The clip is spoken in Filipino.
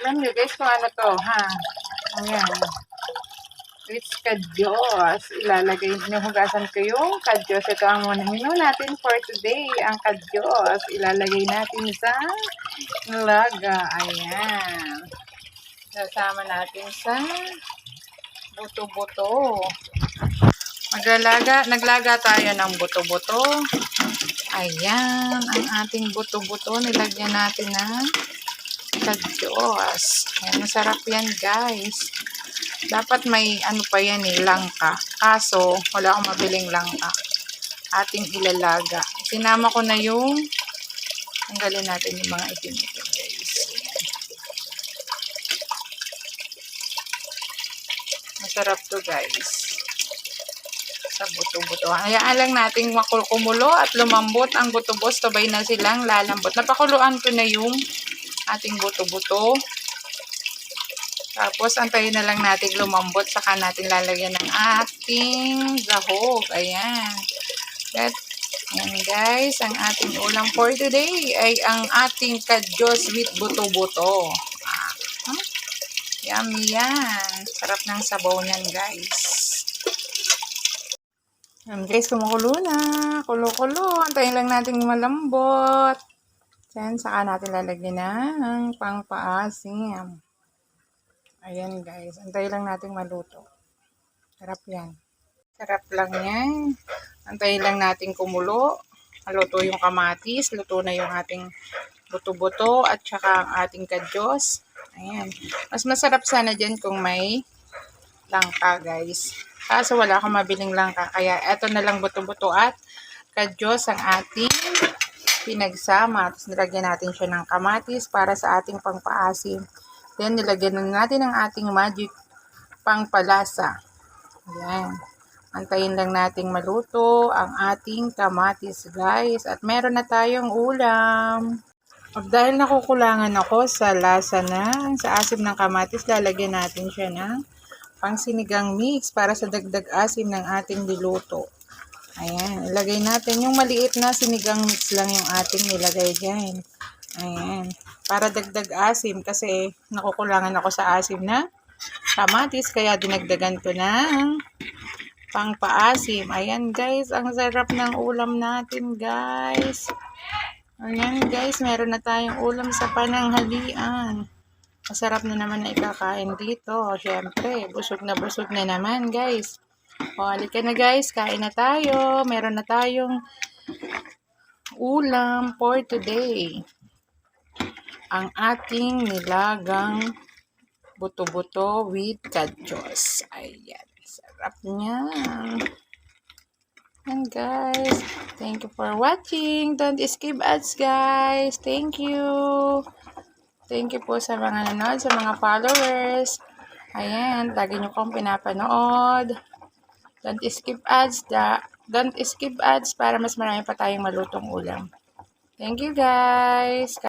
Alam nyo guys kung ano to, ha? Ayan. It's kadyos. Ilalagay nyo, hugasan ko yung kadyos. Ito ang menu natin for today. Ang kadyos. Ilalagay natin sa nilaga. Ayan. Sasama natin sa buto-buto. Naglaga tayo ng buto-buto. Ayan. Ang ating buto-buto. Nilagyan natin ng kadyos. Ayan. Masarap yan guys. Dapat may ano pa yan langka. Kaso, wala akong mabiling langka. Ating ilalaga. Sinama ko na yung tanggalin natin yung mga itim ito guys. Masarap to guys. Sa buto-buto. Hayaan lang natin kumulo at lumambot ang buto-buto. Sabay na silang lalambot. Napakuluan ko na yung ating buto-buto. Tapos, antayin na lang natin lumambot. Saka natin lalagyan ng ating sahog. Ayan. Ayan guys. Ang ating ulam for today ay ang ating kadyos with buto-buto. Yummy yan. Sarap ng sabaw niyan guys. Ayan guys, kumukulo na. Kulo-kulo. Antayin lang natin malambot. Ayan, saka natin lalagyan ng pangpaasim. Ayan guys, antayin lang natin maluto. Sarap yan. Sarap lang yan. Antayin lang natin kumulo. Maluto yung kamatis. Luto na yung ating buto-buto at saka ang ating kadyos. Ayan. Mas masarap sana dyan kung may langka guys. Kaso wala akong mabiling langka. Kaya eto na lang buto-buto at kadyos ang ating pinagsama. Tapos nilagyan natin siya ng kamatis para sa ating pangpaasim. Then, nilagyan na natin ang ating magic pangpalasa. Ayan. Antayin lang nating maluto ang ating kamatis, guys. At meron na tayong ulam. Dahil nakukulangan ako sa lasa sa asim ng kamatis, lalagyan natin siya ng pangsinigang mix para sa dagdag asim ng ating niluto. Ayan. Ilagay natin yung maliit na sinigang mix lang yung ating nilagay dyan. Ayan. Para dagdag asim kasi nakukulangan ako sa asim na kamatis kaya dinagdagan ko ng pangpaasim. Ayan guys, ang sarap ng ulam natin guys. Ayan guys, meron na tayong ulam sa pananghalian. Masarap na naman na ikakain dito. Siyempre, busog na naman guys. O, halika na guys, kain na tayo. Meron na tayong ulam for today. Ang ating nilagang buto-buto with kadyos. Ayan. Sarap niya. And guys, thank you for watching. Don't skip ads guys. Thank you. Thank you po sa mga nanonood, sa mga followers. Ayan. Lagi nyo kong pinapanood. Don't skip ads para mas marami pa tayong malutong ulam. Thank you guys.